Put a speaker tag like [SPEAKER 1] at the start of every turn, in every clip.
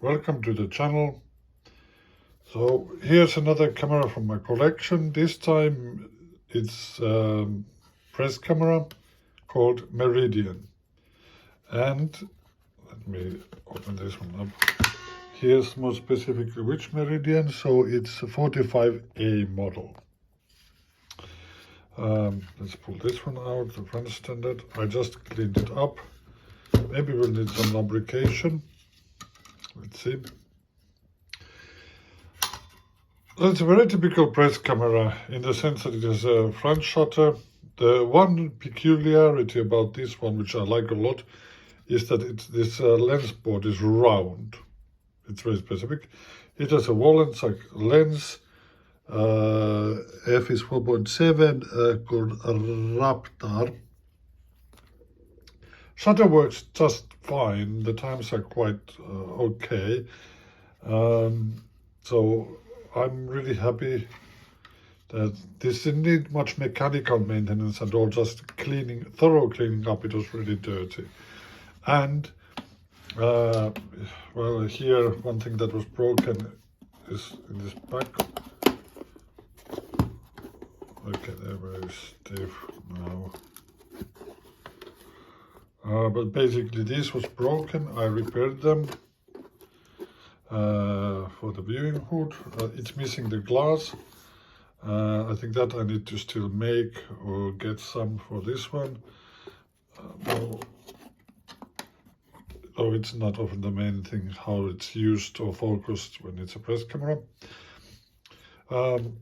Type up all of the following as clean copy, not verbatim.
[SPEAKER 1] welcome to the channel. So here's another camera from my collection. This time it's a press camera called Meridian. And let me open this one up. Here's more specifically which Meridian. So it's a 45A model. Let's pull this one out, the French standard. I just cleaned it up. Maybe we'll need some lubrication. Let's see. It's a very typical press camera in the sense that it has a front shutter. The one peculiarity about this one, which I like a lot, is that this lens board is round. It's very specific. It has a Wallensack lens. F is 4.7 called Raptor. Shutter works just fine. The times are quite okay. So I'm really happy that this didn't need much mechanical maintenance at all, just thorough cleaning up. It was really dirty. And well, here one thing that was broken is in this back. Okay, they're very stiff now. But basically this was broken. I repaired them for the viewing hood. It's missing the glass. I think that I need to still make or get some for this one. It's not often the main thing how it's used or focused when it's a press camera.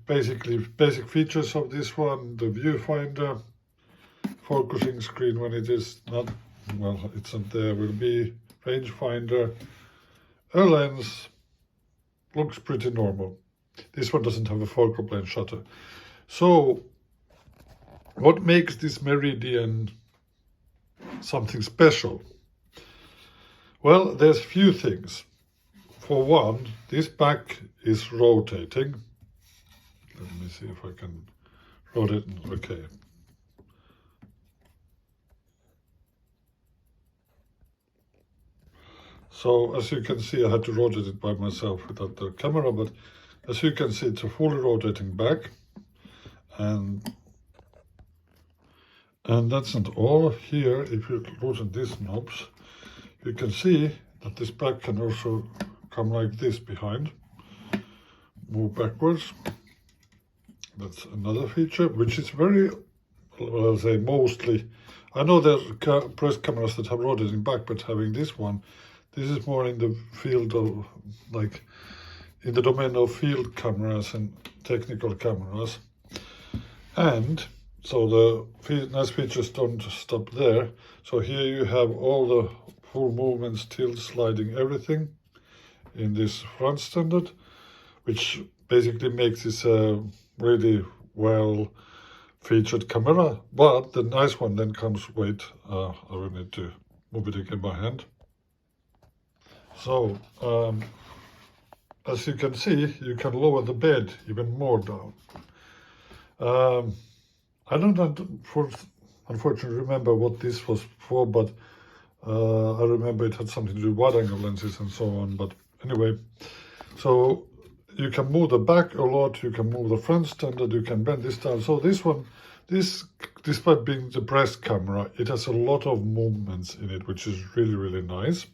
[SPEAKER 1] Basically, basic features of this one: the viewfinder, focusing screen when it is not, well, it's not there, will be rangefinder, a lens, looks pretty normal. This one doesn't have a focal plane shutter. So, what makes this Meridian something special? Well, there's a few things. For one, this back is rotating. Let me see if I can rotate. Okay. So as you can see, I had to rotate it by myself without the camera, but as you can see, it's a fully rotating back. And that's not all. Here, if you loosen these knobs, you can see that this back can also come like this behind, move backwards. That's another feature, which is very, I'll say mostly, I know there's press cameras that have rotating back, but having this one, this is more in the field of, like, in the domain of field cameras and technical cameras. And so the nice features don't stop there. So here you have all the full movements, tilt, sliding, everything in this front standard, which basically makes this a really well featured camera. But the nice one then comes, wait, I will need to move it again by hand. So as you can see, you can lower the bed even more down. I don't unfortunately remember what this was for, but I remember it had something to do with wide-angle lenses and so on. But anyway, so you can move the back a lot, you can move the front standard, you can bend this down. So this one, despite being the press camera, it has a lot of movements in it, which is really, really nice.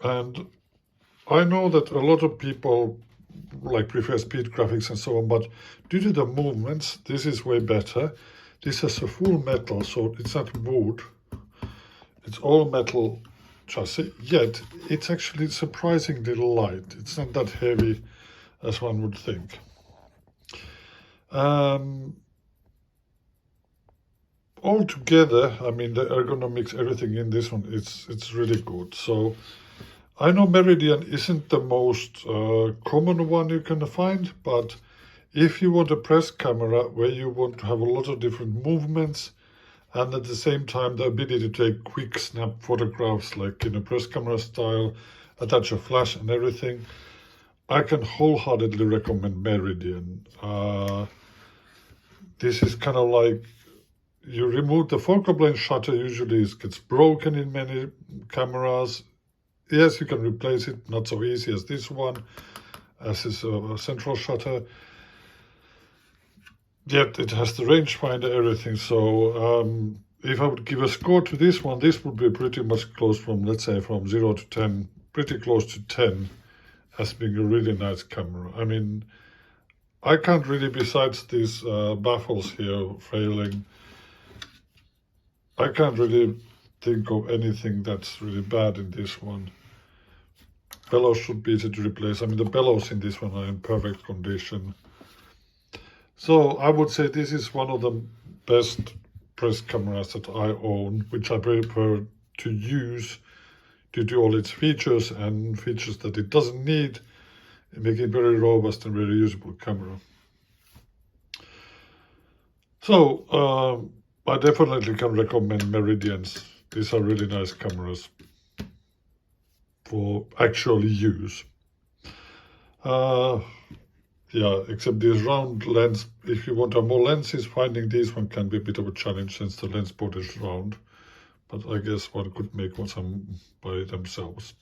[SPEAKER 1] And I know that a lot of people prefer speed graphics and so on, but due to the movements, this is way better. This has a full metal, so it's not wood. It's all metal chassis, yet it's actually surprisingly light. It's not that heavy as one would think. Altogether, I mean, the ergonomics, everything in this one, it's really good. So I know Meridian isn't the most common one you can find, but if you want a press camera where you want to have a lot of different movements and at the same time the ability to take quick snap photographs like in a press camera style, attach a flash and everything, I can wholeheartedly recommend Meridian. This is kind of like, you remove the focal plane shutter, usually it gets broken in many cameras. Yes, you can replace it, not so easy as this one, as is a central shutter. Yet it has the rangefinder, everything. So if I would give a score to this one, this would be pretty much close from, let's say, from 0 to 10, pretty close to 10 as being a really nice camera. I mean, I can't really, besides these baffles here failing, I can't really think of anything that's really bad in this one. Bellows should be easy to replace. I mean, the bellows in this one are in perfect condition. So I would say this is one of the best press cameras that I own, which I prefer to use due to all its features and features that it doesn't need, making it very robust and very usable camera. So I definitely can recommend Meridians. These are really nice cameras for actual use. Yeah, except this round lens, if you want to have more lenses, finding these one can be a bit of a challenge since the lens board is round. But I guess one could make some by themselves.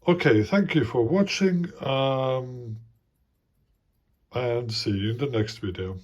[SPEAKER 1] Okay, thank you for watching, and see you in the next video.